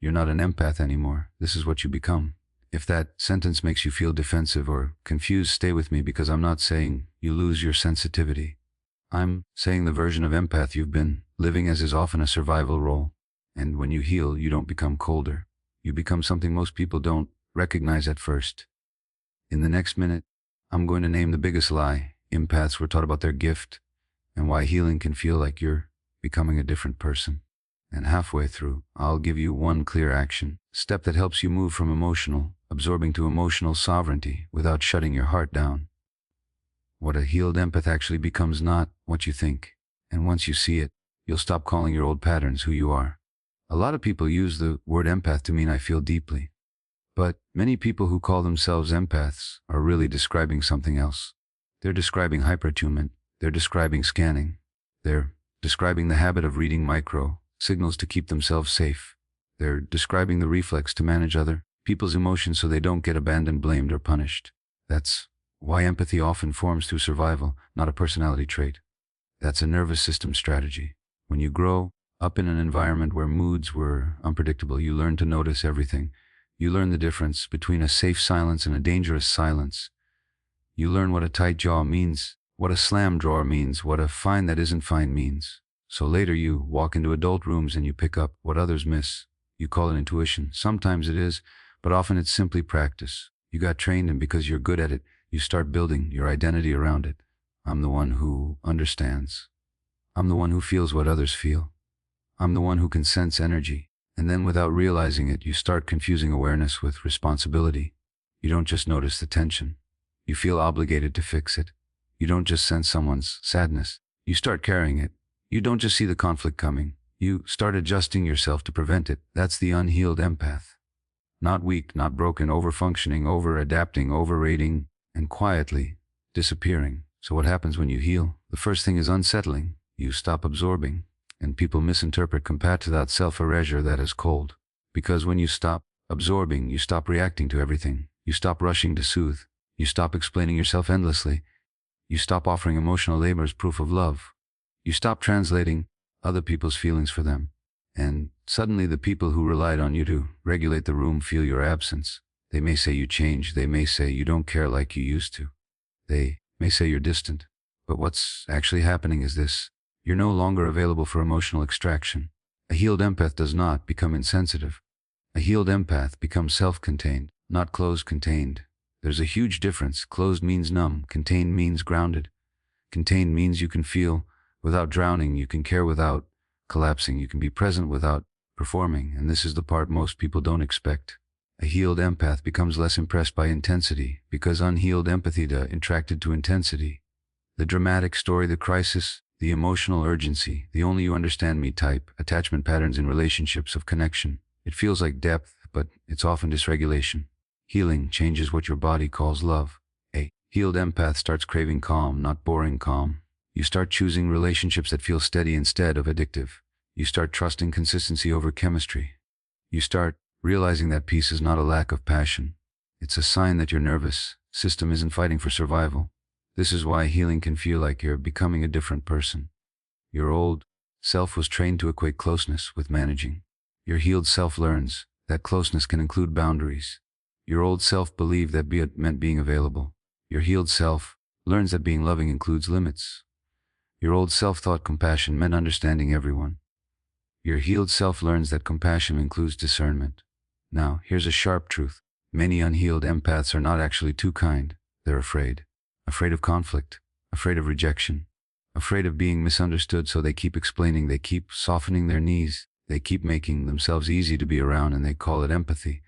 You're not an empath anymore. This is what you become. If that sentence makes you feel defensive or confused, stay with me, because I'm not saying you lose your sensitivity. I'm saying the version of empath you've been living as is often a survival role. And when you heal, you don't become colder. You become something most people don't recognize at first. In the next minute, I'm going to name the biggest lie empaths were taught about their gift and why healing can feel like you're becoming a different person. And halfway through, I'll give you one clear action step that helps you move from emotional absorbing to emotional sovereignty without shutting your heart down. What a healed empath actually becomes, not what you think. And once you see it, you'll stop calling your old patterns who you are. A lot of people use the word empath to mean I feel deeply. But many people who call themselves empaths are really describing something else. They're describing hyperattunement. They're describing scanning. They're describing the habit of reading micro signals to keep themselves safe. They're describing the reflex to manage other people's emotions so they don't get abandoned, blamed, or punished. That's why empathy often forms through survival, not a personality trait. That's a nervous system strategy. When you grow up in an environment where moods were unpredictable, you learn to notice everything. You learn the difference between a safe silence and a dangerous silence. You learn what a tight jaw means, what a slam drawer means, what a fine that isn't fine means. So later you walk into adult rooms and you pick up what others miss. You call it intuition. Sometimes it is, but often it's simply practice. You got trained, and because you're good at it, you start building your identity around it. I'm the one who understands. I'm the one who feels what others feel. I'm the one who can sense energy. And then without realizing it, you start confusing awareness with responsibility. You don't just notice the tension. You feel obligated to fix it. You don't just sense someone's sadness. You start carrying it. You don't just see the conflict coming. You start adjusting yourself to prevent it. That's the unhealed empath. Not weak, not broken, over-functioning, over-adapting, overrating, and quietly disappearing. So what happens when you heal? The first thing is unsettling. You stop absorbing. And people misinterpret compared to that self-erasure that is cold. Because when you stop absorbing, you stop reacting to everything. You stop rushing to soothe. You stop explaining yourself endlessly. You stop offering emotional labor as proof of love. You stop translating other people's feelings for them. And suddenly the people who relied on you to regulate the room feel your absence. They may say you changed. They may say you don't care like you used to. They may say you're distant. But what's actually happening is this. You're no longer available for emotional extraction. A healed empath does not become insensitive. A healed empath becomes self-contained, not closed-contained. There's a huge difference. Closed means numb. Contained means grounded. Contained means you can feel without drowning. You can care without collapsing. You can be present without performing. And this is the part most people don't expect. A healed empath becomes less impressed by intensity because unhealed empathy attracted to intensity. The dramatic story, the crisis, the emotional urgency, the only you understand me type, attachment patterns in relationships of connection. It feels like depth, but it's often dysregulation. Healing changes what your body calls love. A healed empath starts craving calm, not boring calm. You start choosing relationships that feel steady instead of addictive. You start trusting consistency over chemistry. You start realizing that peace is not a lack of passion. It's a sign that your nervous system isn't fighting for survival. This is why healing can feel like you're becoming a different person. Your old self was trained to equate closeness with managing. Your healed self learns that closeness can include boundaries. Your old self believed that meant being available. Your healed self learns that being loving includes limits. Your old self thought compassion meant understanding everyone. Your healed self learns that compassion includes discernment. Now, here's a sharp truth. Many unhealed empaths are not actually too kind. They're afraid. Afraid of conflict, afraid of rejection, afraid of being misunderstood, so they keep explaining, they keep softening their knees, they keep making themselves easy to be around, and they call it empathy.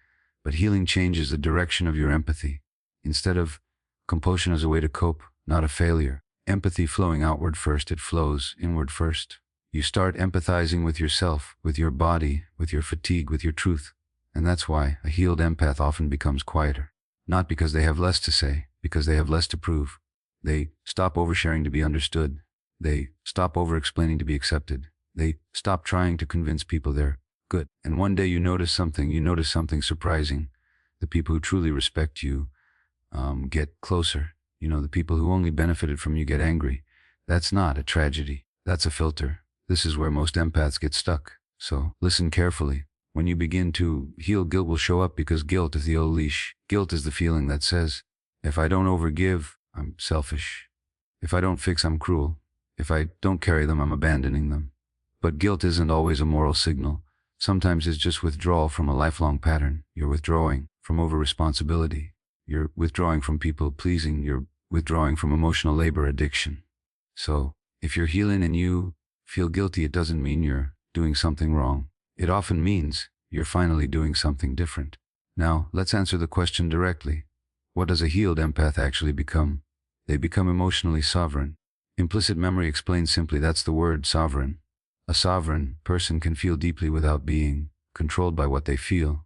But healing changes the direction of your empathy. Instead of compulsion as a way to cope, not a failure, empathy flowing outward first, it flows inward first. You start empathizing with yourself, with your body, with your fatigue, with your truth. And that's why a healed empath often becomes quieter. Not because they have less to say, because they have less to prove. They stop oversharing to be understood. They stop over-explaining to be accepted. They stop trying to convince people they're good. And one day you notice something surprising. The people who truly respect you get closer. The people who only benefited from you get angry. That's not a tragedy. That's a filter. This is where most empaths get stuck. So listen carefully. When you begin to heal, guilt will show up because guilt is the old leash. Guilt is the feeling that says, if I don't overgive, I'm selfish. If I don't fix, I'm cruel. If I don't carry them, I'm abandoning them. But guilt isn't always a moral signal. Sometimes it's just withdrawal from a lifelong pattern. You're withdrawing from over-responsibility. You're withdrawing from people pleasing. You're withdrawing from emotional labor addiction. So, if you're healing and you feel guilty, it doesn't mean you're doing something wrong. It often means you're finally doing something different. Now, let's answer the question directly. What does a healed empath actually become? They become emotionally sovereign. Implicit memory explains simply that's the word, sovereign. A sovereign person can feel deeply without being controlled by what they feel.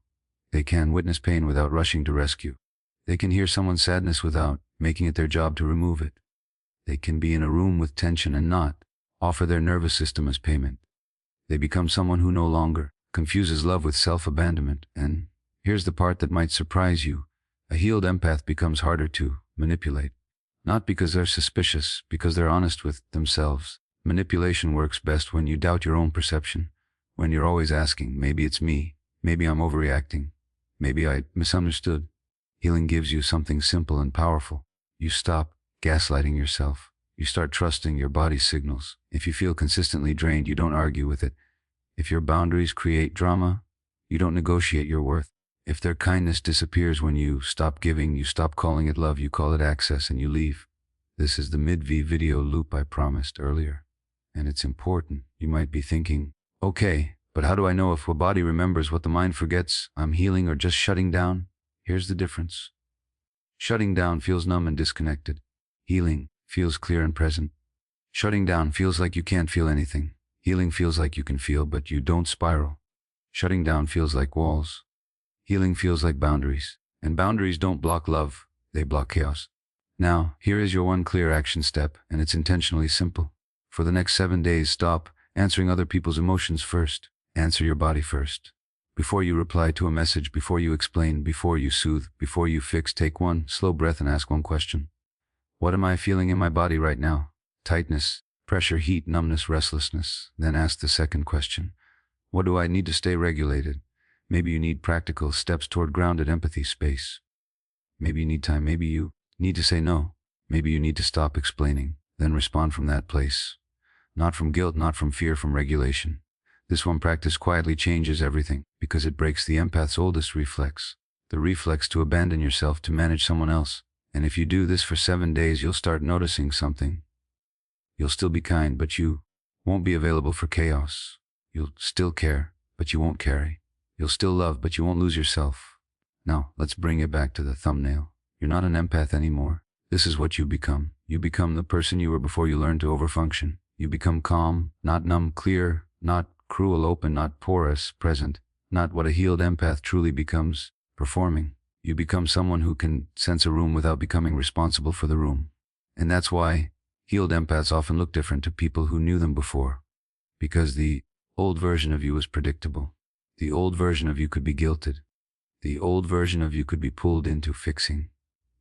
They can witness pain without rushing to rescue. They can hear someone's sadness without making it their job to remove it. They can be in a room with tension and not offer their nervous system as payment. They become someone who no longer confuses love with self-abandonment. And here's the part that might surprise you. A healed empath becomes harder to manipulate. Not because they're suspicious, because they're honest with themselves. Manipulation works best when you doubt your own perception, when you're always asking, maybe it's me, maybe I'm overreacting, maybe I misunderstood. Healing gives you something simple and powerful. You stop gaslighting yourself. You start trusting your body's signals. If you feel consistently drained, you don't argue with it. If your boundaries create drama, you don't negotiate your worth. If their kindness disappears when you stop giving, you stop calling it love, you call it access, and you leave. This is the mid-V video loop I promised earlier. And it's important. You might be thinking, okay, but how do I know if a body remembers what the mind forgets? I'm healing or just shutting down? Here's the difference. Shutting down feels numb and disconnected. Healing feels clear and present. Shutting down feels like you can't feel anything. Healing feels like you can feel, but you don't spiral. Shutting down feels like walls. Healing feels like boundaries. And boundaries don't block love, they block chaos. Now, here is your one clear action step, and it's intentionally simple. For the next 7 days, stop answering other people's emotions first. Answer your body first. Before you reply to a message, before you explain, before you soothe, before you fix, take one slow breath and ask one question. What am I feeling in my body right now? Tightness, pressure, heat, numbness, restlessness. Then ask the second question. What do I need to stay regulated? Maybe you need practical steps toward grounded empathy space. Maybe you need time. Maybe you need to say no. Maybe you need to stop explaining, then respond from that place. Not from guilt, not from fear, from regulation. This one practice quietly changes everything because it breaks the empath's oldest reflex, the reflex to abandon yourself to manage someone else. And if you do this for 7 days, you'll start noticing something. You'll still be kind, but you won't be available for chaos. You'll still care, but you won't carry. You'll still love, but you won't lose yourself. Now, let's bring it back to the thumbnail. You're not an empath anymore. This is what you become. You become the person you were before you learned to overfunction. You become calm, not numb, clear, not cruel, open, not porous, present, not what a healed empath truly becomes, performing. You become someone who can sense a room without becoming responsible for the room. And that's why healed empaths often look different to people who knew them before. Because the old version of you is predictable. The old version of you could be guilted. The old version of you could be pulled into fixing.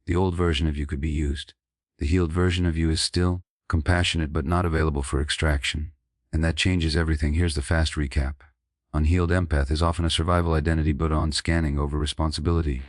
The old version of you could be used. The healed version of you is still compassionate but not available for extraction. And that changes everything. Here's the fast recap. Unhealed empath is often a survival identity built on scanning over responsibility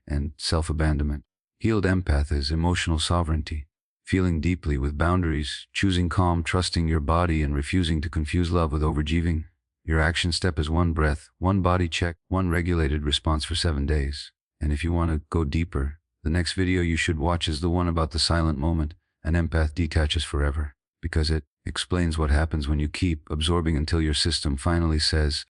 and self-abandonment. Healed empath is emotional sovereignty, feeling deeply with boundaries, choosing calm, trusting your body, and refusing to confuse love with overgiving. Your action step is one breath, one body check, one regulated response for 7 days. And if you want to go deeper, the next video you should watch is the one about the silent moment. An empath detaches forever, because it explains what happens when you keep absorbing until your system finally says,